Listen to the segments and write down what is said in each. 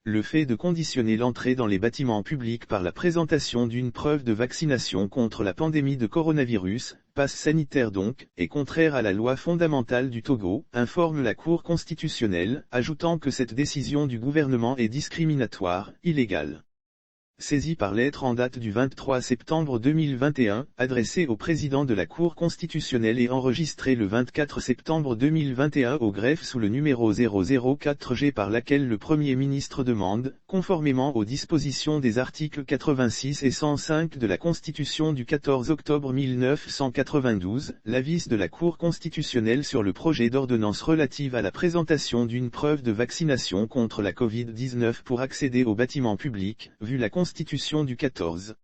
le fait de conditionner l'entrée dans les bâtiments publics par la présentation d'une preuve de vaccination contre la pandémie de coronavirus, passe sanitaire donc, est contraire à la loi fondamentale du Togo, informe la Cour constitutionnelle, ajoutant que cette décision du gouvernement est discriminatoire, illégale. Saisi par lettre en date du 23 septembre 2021, adressée au président de la Cour constitutionnelle et enregistrée le 24 septembre 2021 au greffe sous le numéro 004G par laquelle le Premier ministre demande, conformément aux dispositions des articles 86 et 105 de la Constitution du 14 octobre 1992, l'avis de la Cour constitutionnelle sur le projet d'ordonnance relative à la présentation d'une preuve de vaccination contre la Covid-19 pour accéder aux bâtiments publics, vu la Constitution du 14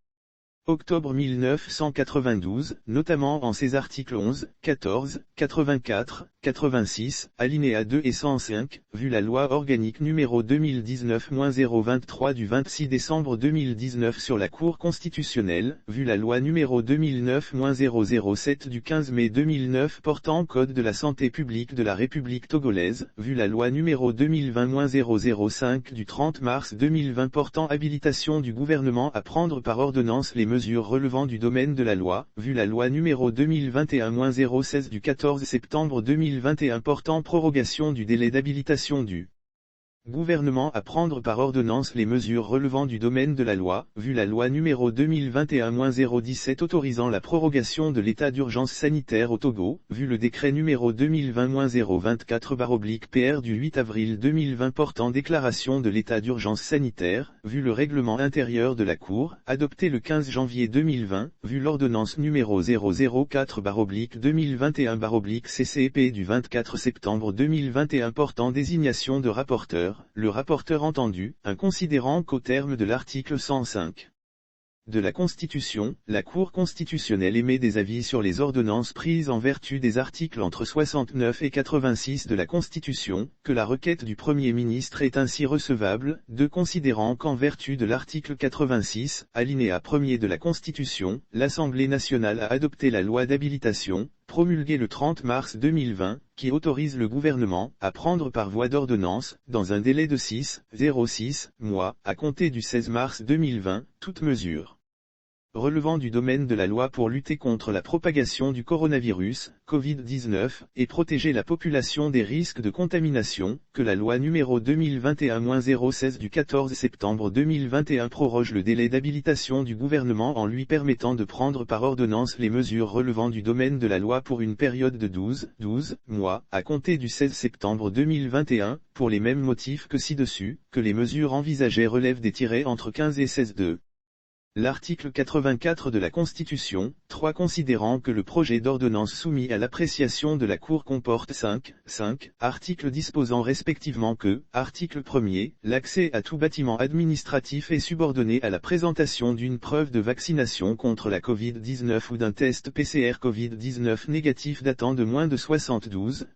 octobre 1992, notamment en ses articles 11, 14, 84, 86, alinéa 2 et 105, vu la loi organique numéro 2019-023 du 26 décembre 2019 sur la Cour constitutionnelle, vu la loi numéro 2009-007 du 15 mai 2009 portant Code de la santé publique de la République togolaise, vu la loi numéro 2020-005 du 30 mars 2020 portant habilitation du gouvernement à prendre par ordonnance les mesures relevant du domaine de la loi, vu la loi numéro 2021-016 du 14 septembre 2021 portant prorogation du délai d'habilitation du gouvernement à prendre par ordonnance les mesures relevant du domaine de la loi, vu la loi numéro 2021-017 autorisant la prorogation de l'état d'urgence sanitaire au Togo, vu le décret numéro 2020-024/PR du 8 avril 2020 portant déclaration de l'état d'urgence sanitaire, vu le règlement intérieur de la Cour, adopté le 15 janvier 2020, vu l'ordonnance numéro 004/2021/CCEP du 24 septembre 2021 portant désignation de rapporteur, le rapporteur entendu, un considérant qu'au terme de l'article 105 de la Constitution, la Cour constitutionnelle émet des avis sur les ordonnances prises en vertu des articles entre 69 et 86 de la Constitution, que la requête du Premier ministre est ainsi recevable, considérant qu'en vertu de l'article 86, alinéa 1er de la Constitution, l'Assemblée nationale a adopté la loi d'habilitation, promulguée le 30 mars 2020, qui autorise le gouvernement à prendre par voie d'ordonnance, dans un délai de 6 mois, à compter du 16 mars 2020, toute mesure relevant du domaine de la loi pour lutter contre la propagation du coronavirus, Covid-19, et protéger la population des risques de contamination, que la loi numéro 2021-016 du 14 septembre 2021 proroge le délai d'habilitation du gouvernement en lui permettant de prendre par ordonnance les mesures relevant du domaine de la loi pour une période de 12 mois, à compter du 16 septembre 2021, pour les mêmes motifs que ci-dessus, que les mesures envisagées relèvent des tirets entre 15 et 16 de l'article 84 de la Constitution, 3 considérant que le projet d'ordonnance soumis à l'appréciation de la Cour comporte 5 articles disposant respectivement que, article 1er, l'accès à tout bâtiment administratif est subordonné à la présentation d'une preuve de vaccination contre la Covid-19 ou d'un test PCR Covid-19 négatif datant de moins de 72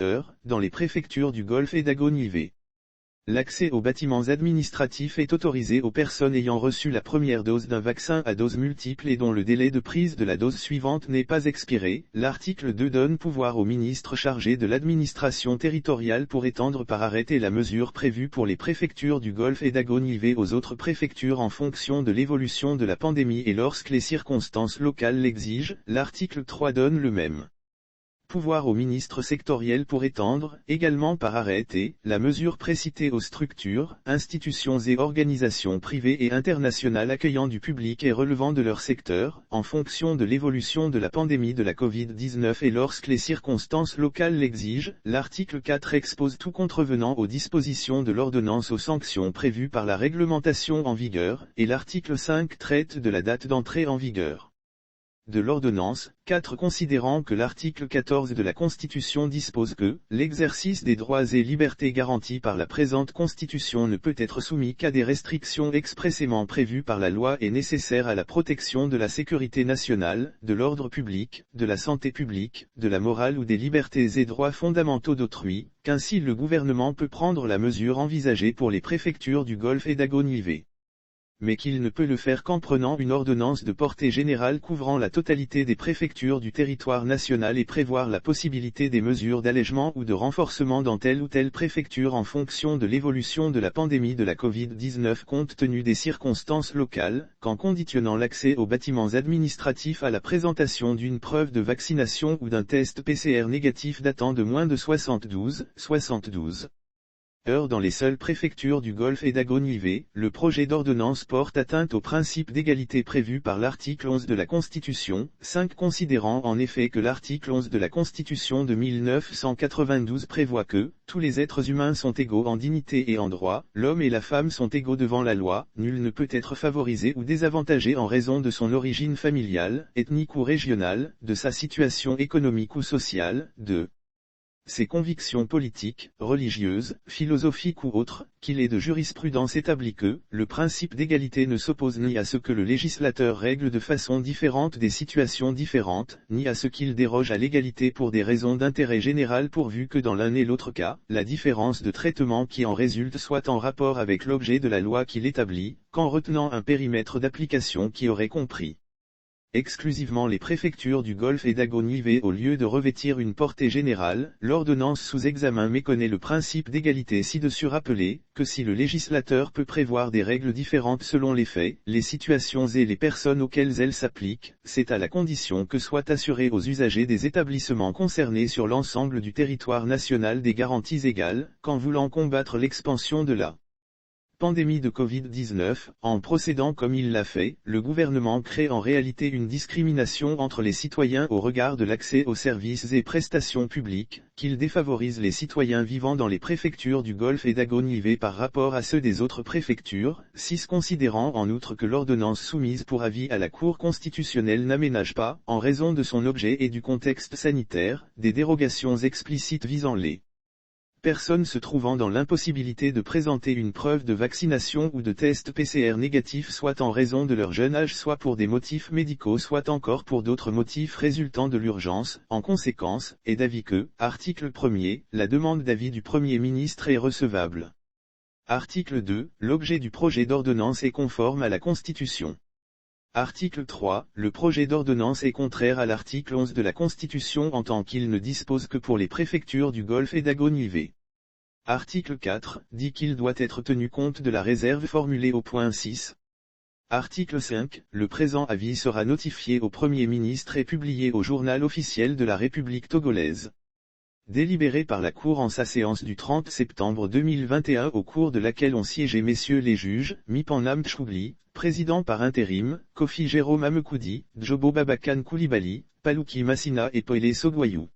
heures, dans les préfectures du Golfe et d'Agonivé. L'accès aux bâtiments administratifs est autorisé aux personnes ayant reçu la première dose d'un vaccin à dose multiple et dont le délai de prise de la dose suivante n'est pas expiré. L'article 2 donne pouvoir au ministre chargé de l'administration territoriale pour étendre par arrêté la mesure prévue pour les préfectures du Golfe et d'Agonivé aux autres préfectures en fonction de l'évolution de la pandémie et lorsque les circonstances locales l'exigent. L'article 3 donne le même pouvoir au ministre sectoriel pour étendre, également par arrêté, la mesure précitée aux structures, institutions et organisations privées et internationales accueillant du public et relevant de leur secteur, en fonction de l'évolution de la pandémie de la Covid-19 et lorsque les circonstances locales l'exigent. L'article 4 expose tout contrevenant aux dispositions de l'ordonnance aux sanctions prévues par la réglementation en vigueur, et l'article 5 traite de la date d'entrée en vigueur de l'ordonnance, 4 considérant que l'article 14 de la Constitution dispose que « l'exercice des droits et libertés garantis par la présente Constitution ne peut être soumis qu'à des restrictions expressément prévues par la loi et nécessaires à la protection de la sécurité nationale, de l'ordre public, de la santé publique, de la morale ou des libertés et droits fondamentaux d'autrui, qu'ainsi le gouvernement peut prendre la mesure envisagée pour les préfectures du Golfe et d'Agonivé. mais qu'il ne peut le faire qu'en prenant une ordonnance de portée générale couvrant la totalité des préfectures du territoire national et prévoir la possibilité des mesures d'allègement ou de renforcement dans telle ou telle préfecture en fonction de l'évolution de la pandémie de la Covid-19 compte tenu des circonstances locales, qu'en conditionnant l'accès aux bâtiments administratifs à la présentation d'une preuve de vaccination ou d'un test PCR négatif datant de moins de 72 heures dans les seules préfectures du Golfe et d'Agon-Yvé. Le projet d'ordonnance porte atteinte au principe d'égalité prévu par l'article 11 de la Constitution, 5 considérant en effet que l'article 11 de la Constitution de 1992 prévoit que « tous les êtres humains sont égaux en dignité et en droit, l'homme et la femme sont égaux devant la loi, nul ne peut être favorisé ou désavantagé en raison de son origine familiale, ethnique ou régionale, de sa situation économique ou sociale, de ses convictions politiques, religieuses, philosophiques ou autres, qu'il est de jurisprudence établi que, le principe d'égalité ne s'oppose ni à ce que le législateur règle de façon différente des situations différentes, ni à ce qu'il déroge à l'égalité pour des raisons d'intérêt général pourvu que dans l'un et l'autre cas, la différence de traitement qui en résulte soit en rapport avec l'objet de la loi qui l'établit, qu'en retenant un périmètre d'application qui aurait compris exclusivement les préfectures du Golfe et d'Agon-Yvé au lieu de revêtir une portée générale. L'ordonnance sous examen méconnaît le principe d'égalité ci-dessus rappelé, que si le législateur peut prévoir des règles différentes selon les faits, les situations et les personnes auxquelles elles s'appliquent, c'est à la condition que soient assurées aux usagers des établissements concernés sur l'ensemble du territoire national des garanties égales, qu'en voulant combattre l'expansion de la pandémie de Covid-19, en procédant comme il l'a fait, le gouvernement crée en réalité une discrimination entre les citoyens au regard de l'accès aux services et prestations publiques, qu'il défavorise les citoyens vivant dans les préfectures du Golfe et d'Agon-Yvé par rapport à ceux des autres préfectures, 6 considérant en outre que l'ordonnance soumise pour avis à la Cour constitutionnelle n'aménage pas, en raison de son objet et du contexte sanitaire, des dérogations explicites visant les personnes se trouvant dans l'impossibilité de présenter une preuve de vaccination ou de test PCR négatif soit en raison de leur jeune âge soit pour des motifs médicaux soit encore pour d'autres motifs résultant de l'urgence. En conséquence, est d'avis que, article 1er, la demande d'avis du Premier ministre est recevable. Article 2, l'objet du projet d'ordonnance est conforme à la Constitution. Article 3, le projet d'ordonnance est contraire à l'article 11 de la Constitution en tant qu'il ne dispose que pour les préfectures du Golfe et d'Agon-Yvé. Article 4, dit qu'il doit être tenu compte de la réserve formulée au point 6. Article 5, le présent avis sera notifié au Premier ministre et publié au Journal officiel de la République togolaise. Délibéré par la Cour en sa séance du 30 septembre 2021 au cours de laquelle ont siégé messieurs les juges, Mipanam Choubli, président par intérim, Kofi Jérôme Amekoudi, Djobo Babakan Koulibaly, Palouki Massina et Poile Sogwayou.